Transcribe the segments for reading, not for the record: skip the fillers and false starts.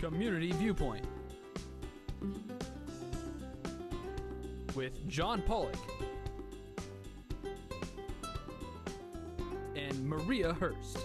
Community Viewpoint with John Pollock and Maria Hurst.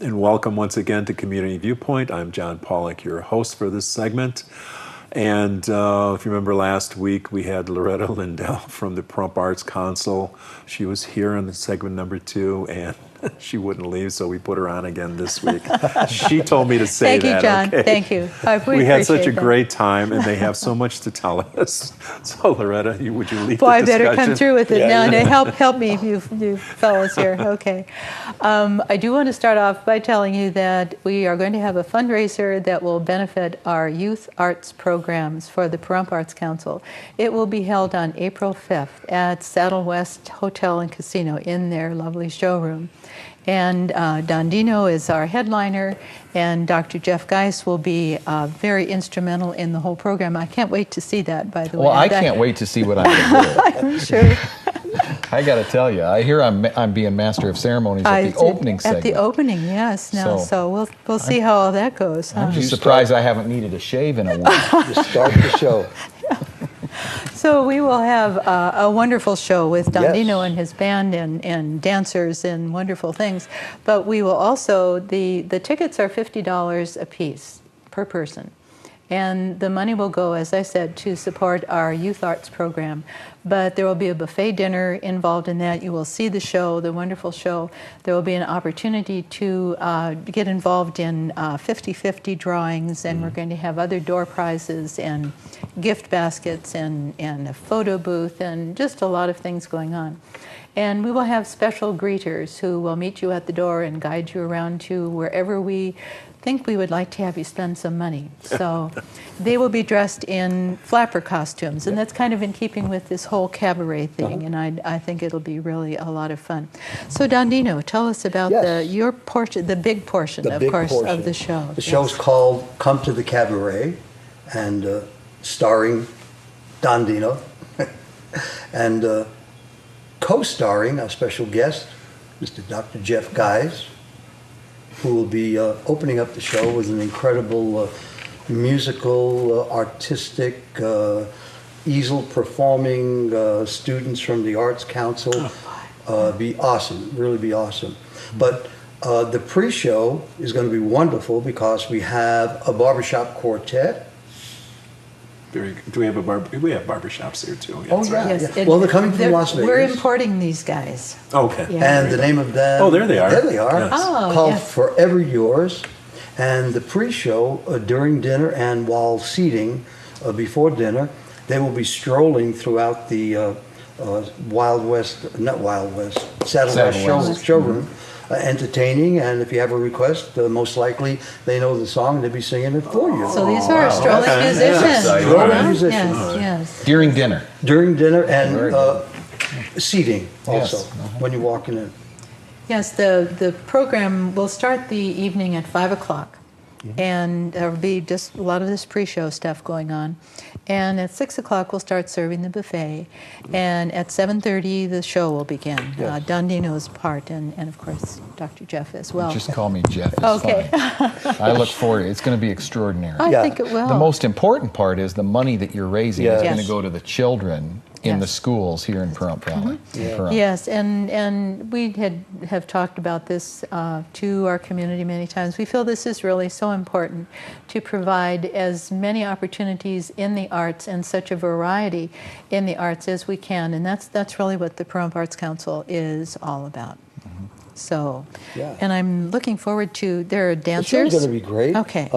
And welcome once again to Community Viewpoint. I'm John Pollock, your host for this segment. And if you remember last week, we had Loretta Lindell from the Pahrump Arts Council. She was here in the segment number 2, and she wouldn't leave, so we put her on again this week. She told me to say that. Thank you, John. Okay? Thank you. We had such a great time, and they have so much to tell us. So, Loretta, would you lead the discussion? I better come through with it now. Help me, you fellows here. Okay. I do want to start off by telling you that we are going to have a fundraiser that will benefit our youth arts programs for the Pahrump Arts Council. It will be held on April 5th at Saddle West Hotel and Casino in their lovely showroom. And Don Dino is our headliner, and Dr. Jeff Geis will be very instrumental in the whole program. I can't wait to see that, by the way. Well, I can't wait to see what I'm going to do. I'm sure. I got to tell you, I hear I'm being master of ceremonies at the opening segment. At the opening, yes. Now, so we'll see how all that goes. I'm just surprised I haven't needed a shave in a week. Just start the show. So we will have a wonderful show with Don Dino and his band and dancers and wonderful things. But we will also, the tickets are $50 a piece per person. And the money will go, as I said, to support our youth arts program. But there will be a buffet dinner involved in that. You will see the show, the wonderful show. There will be an opportunity to get involved in 50-50 drawings, and we're going to have other door prizes and gift baskets and a photo booth and just a lot of things going on. And we will have special greeters who will meet you at the door and guide you around to wherever we think we would like to have you spend some money. So they will be dressed in flapper costumes, and that's kind of in keeping with this whole cabaret thing, and I think it'll be really a lot of fun. So Don Dino, tell us about your portion, the big portion, of the show. The show's called Come to the Cabaret, and starring Don Dino, and co-starring a special guest, Mr. Dr. Jeff Geis, who will be opening up the show with an incredible musical, artistic, easel performing students from the Arts Council. Be awesome, really be awesome. But the pre-show is going to be wonderful because we have a barbershop quartet. Do we have we have barbershops here too? Yes. Well, they're coming from Las Vegas. We're importing these guys. Okay. Yeah. And the name of them... Oh, there they are. There they are. Yes. Called Forever Yours. And the pre-show, during dinner and while seating before dinner, they will be strolling throughout the Saddle West showroom. Entertaining, and if you have a request, most likely they know the song and they'll be singing it for you. So these are strolling musicians. Strolling musicians. Yes. During dinner. During dinner and seating also when you're walking in. Yes, the program will start the evening at 5 o'clock, and there will be just a lot of this pre-show stuff going on. And at 6 o'clock, we'll start serving the buffet. And at 7:30, the show will begin. Don Dino's part, and of course, Dr. Jeff as well. Just call me Jeff. It's okay. fine. I look forward to it. It's going to be extraordinary. I think it will. The most important part is the money that you're raising is going to Yes. go to the children in the schools here in Pahrump Valley. Yes, and we have talked about this to our community many times. We feel this is really so important to provide as many opportunities in the arts and such a variety in the arts as we can, and that's really what the Pahrump Arts Council is all about. So, and I'm looking forward to, there are dancers. The show's going to be great. Okay.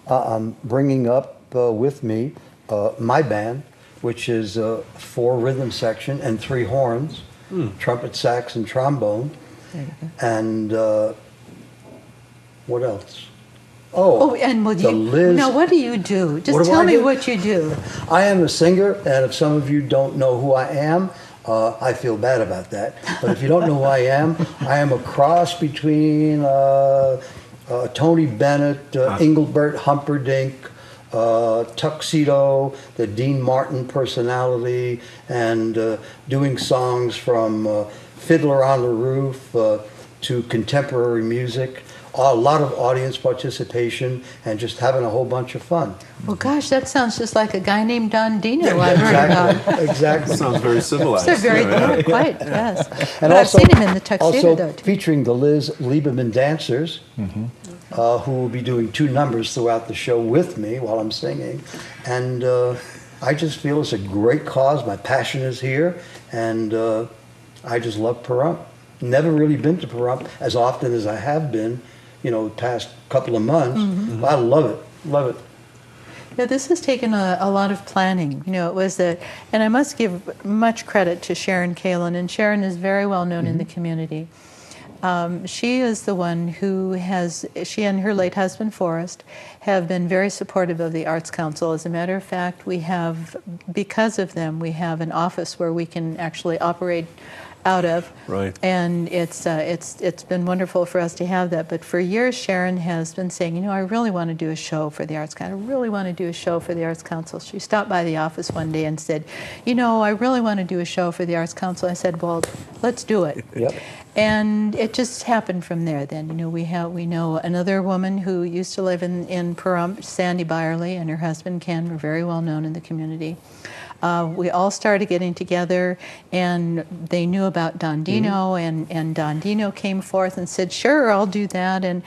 I'm bringing up with me my band, which is 4 rhythm section and 3 horns, trumpet, sax, and trombone. There you go. And what else? And now what do you do? Just tell me what you do. I am a singer, and if some of you don't know who I am, I feel bad about that. But if you don't know who I am a cross between Tony Bennett, Engelbert Humperdinck, Tuxedo, the Dean Martin personality, and doing songs from Fiddler on the Roof to contemporary music, a lot of audience participation, and just having a whole bunch of fun. Well, gosh, that sounds just like a guy named Don Dino I've heard about. Exactly. Sounds very civilized. They're very good, quite, yes. And But I've seen him in the tuxedo, also though. Too. featuring the Liz Lieberman dancers, who will be doing 2 numbers throughout the show with me while I'm singing. And I just feel it's a great cause. My passion is here, and I just love Pahrump. Never really been to Pahrump as often as I have been, the past couple of months. I love it, love it. Yeah, this has taken a lot of planning. It was and I must give much credit to Sharon Kalin, and Sharon is very well known in the community. She is the one who she and her late husband Forrest have been very supportive of the Arts Council. As a matter of fact, because of them, we have an office where we can actually operate out of. Right. And it's been wonderful for us to have that. But for years, Sharon has been saying, I really want to do a show for the Arts Council. I really want to do a show for the Arts Council. She stopped by the office one day and said, I really want to do a show for the Arts Council. I said, well, let's do it. Yep. And it just happened from there. Then, we know another woman who used to live in Pahrump, Sandy Byerly, and her husband Ken were very well known in the community. We all started getting together, and they knew about Don Dino, and Don Dino came forth and said, "Sure, I'll do that." And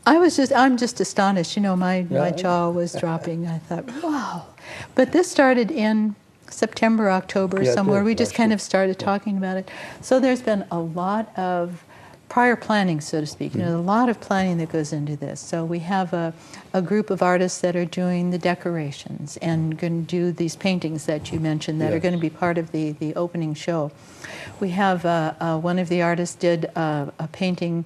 I'm just astonished. My jaw was dropping. I thought, wow. But this started in September, October, somewhere. We just kind of started talking about it. So there's been a lot of prior planning, so to speak. A lot of planning that goes into this. So we have a group of artists that are doing the decorations and going to do these paintings that you mentioned that are going to be part of the opening show. We have one of the artists did a painting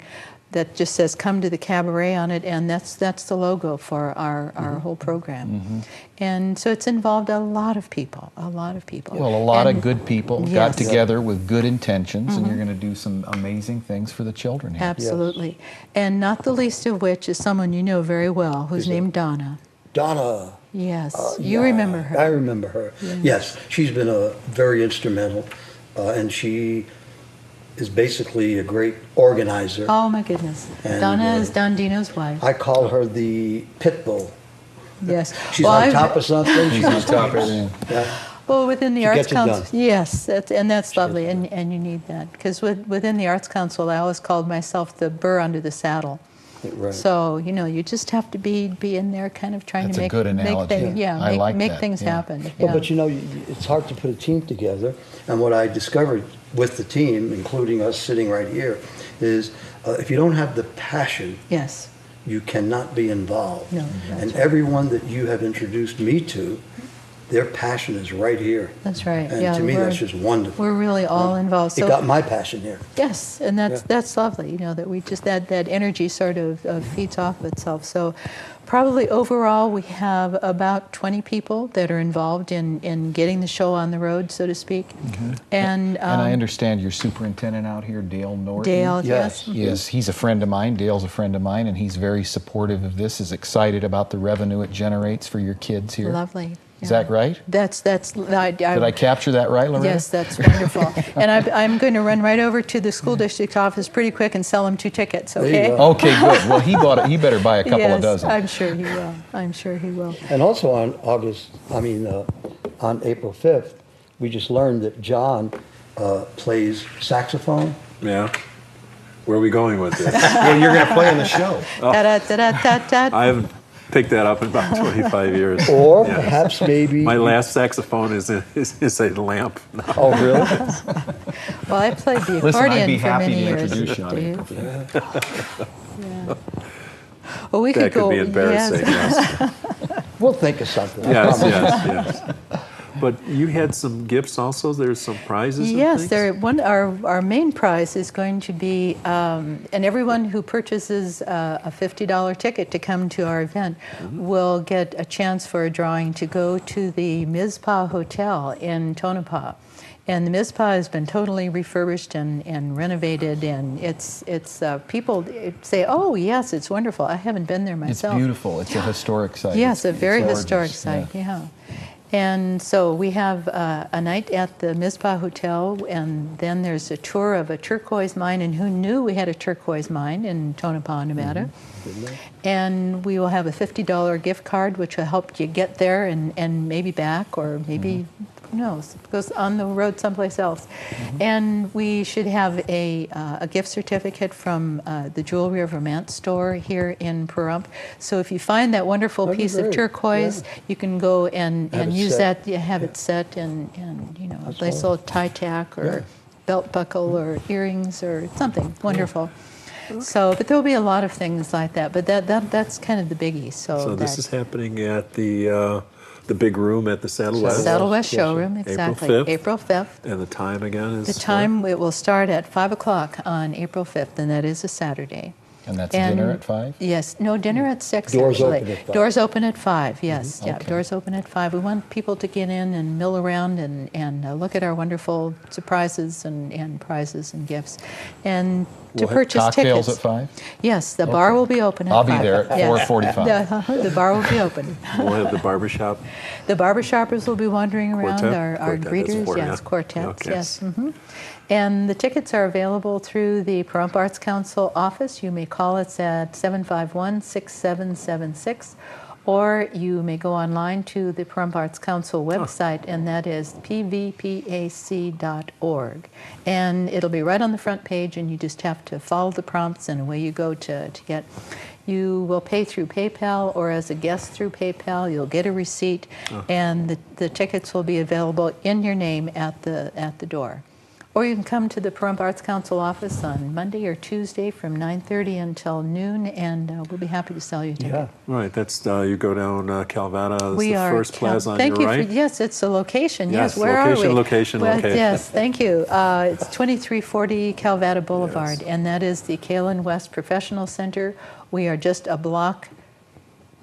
that just says "Come to the Cabaret" on it, and that's the logo for our whole program. And so it's involved a lot of people, Well, a lot of good people got Yes. together with good intentions, and you're going to do some amazing things for the children here. Absolutely. And not the least of which is someone you know very well, who's named Donna. Donna. Yes, you remember her. I remember her. Yes, she's been very instrumental, and she is basically a great organizer. Oh my goodness. And, Donna is Don Dino's wife. I call her the pit bull. Yes. She's on top of something. He's on top of everything. Yeah. Well, within the She Arts gets it Council, done. yes, that's lovely, and you need that. Because within the Arts Council, I always called myself the burr under the saddle. Right. So, you just have to be in there kind of trying That's to a make, good make analogy. things, I like make that, things yeah. happen. Well, but it's hard to put a team together. And what I discovered with the team, including us sitting right here, is if you don't have the passion, Yes. you cannot be involved. No, that's And right. everyone that you have introduced me to, their passion is right here. That's right. And yeah, to me, that's just wonderful. we're really all involved. It So got my passion here. yes, and that's lovely. That we just that energy sort of feeds off of itself. So probably overall we have about 20 people that are involved in getting the show on the road, so to speak. And I understand your superintendent out here, Dale Norton. Dale, Yes. yes. Yes, he's a friend of mine. Dale's a friend of mine, and he's very supportive of this, is excited about the revenue it generates for your kids here. Lovely. Is that right? That's Did I capture that right, Loretta? Yes, that's wonderful. And I'm going to run right over to the school district office pretty quick and sell him 2 tickets, There you okay? go. Okay, good. Well, he better buy a couple yes, of dozen. I'm sure he will. I'm sure he will. And also on April 5th, we just learned that John plays saxophone. Yeah. Where are we going with this? Yeah, you're going to play on the show. Da-da-da-da-da-da. I haven't picked that up in about 25 years. Or Yeah. perhaps maybe... My last saxophone is a lamp. Oh, really? Well, I played the Listen, I'd accordion be for happy many to years. introduce you on Dave. April 5th. Yeah. Well, we That could go. could be embarrassing. Yes. We'll think of something. I Yes, promise. yes. But you had some gifts also. There's some prizes. Yes, and things? our main prize is going to be, and everyone who purchases a $50 ticket to come to our event will get a chance for a drawing to go to the Mizpah Hotel in Tonopah. And the Mizpah has been totally refurbished and renovated, and it's people say, "Oh, yes, it's wonderful." I haven't been there It's myself. beautiful. It's a historic site. Yes, a very It's historic gorgeous, site. Yeah. And so we have a night at the Mizpah Hotel, and then there's a tour of a turquoise mine. And who knew we had a turquoise mine in Tonopah, Nevada? And we will have a $50 gift card, which will help you get there and maybe back, or maybe, who knows, goes on the road someplace else. And we should have a gift certificate from the Jewelry of Romance store here in Pahrump. So if you find that wonderful That'd be piece of great. turquoise, Yeah. you can go and Have it use set. that, have it set, and you know, a That's nice wonderful. little tie tack or Yeah. belt buckle or earrings or something wonderful. So, but there'll be a lot of things like that. But that's kind of the biggie. So this is happening at the big room at the Saddle West. Saddle West Yes, sir. showroom, April exactly. 5th. April 5th. And the time again is? The time, it will start at 5 o'clock on April 5th, and that is a Saturday. And that's And- dinner at 5? Yes, no, dinner at 6, Doors actually. open at 5. Doors open at 5, yes. Yeah, Okay. doors open at 5. We want people to get in and mill around and look at our wonderful surprises and prizes and gifts. And to We'll have purchase Cocktails tickets. at 5? Yes, the bar will be open at I'll 5. be there at Yes. 4:45. The bar will be open. We'll have the barbershop. The barbershoppers will be wandering around, Quartet? our Quartet, that's greeters, important, yes, yeah. quartets, Okay. yes. And the tickets are available through the Pahrump Arts Council office. You may call us at 751-6776, or you may go online to the Pahrump Arts Council website, and that is pvpac.org. And it'll be right on the front page, and you just have to follow the prompts, and away you go to get. You will pay through PayPal or as a guest through PayPal. You'll get a receipt, and the tickets will be available in your name at the door. Or you can come to the Pahrump Arts Council office on Monday or Tuesday from 9:30 until noon, and we'll be happy to sell you a ticket. Yeah. Right, that's, you go down Calvada, it's We the are. first plaza on thank your you right. For, yes, it's the location. Yes, Yes, where location, are we? location, Well, location. Yes, thank you. It's 2340 Calvada Boulevard, Yes. and that is the Kalen West Professional Center. We are just a block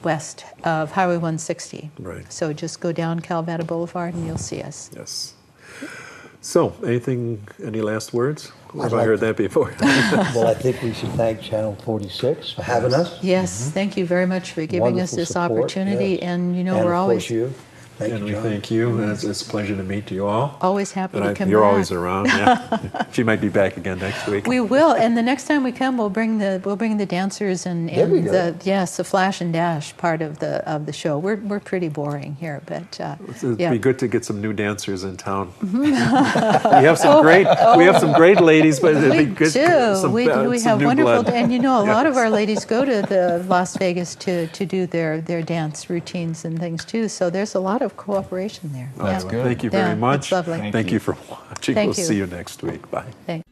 west of Highway 160. Right. So just go down Calvada Boulevard, and you'll see us. Yes. So, any last words? Or have I like heard that before? Well, I think we should thank Channel 46 for having us. Yes, thank you very much for giving us Wonderful this support, opportunity, yes. and you know And we're of always course you. Thank And you, we John. thank you, and it's a pleasure to meet you all. always happy to come You're back. always around, yeah. She might be back again next week. We will, and the next time we come, we'll bring the dancers and There we go. the flash and dash part of the show. We're pretty boring here, but It'd yeah. be good to get some new dancers in town. we have some great ladies, but it'd We be good. do. We some have new wonderful, blood. and you know, a lot of Yes. our ladies go to the Las Vegas to do their dance routines and things too. So there's a lot of cooperation there. That's Yeah. good. Thank you Yeah, very much. it's lovely. Thank Thank you. you for watching. Thank We'll you. see you next week. Bye. Thanks.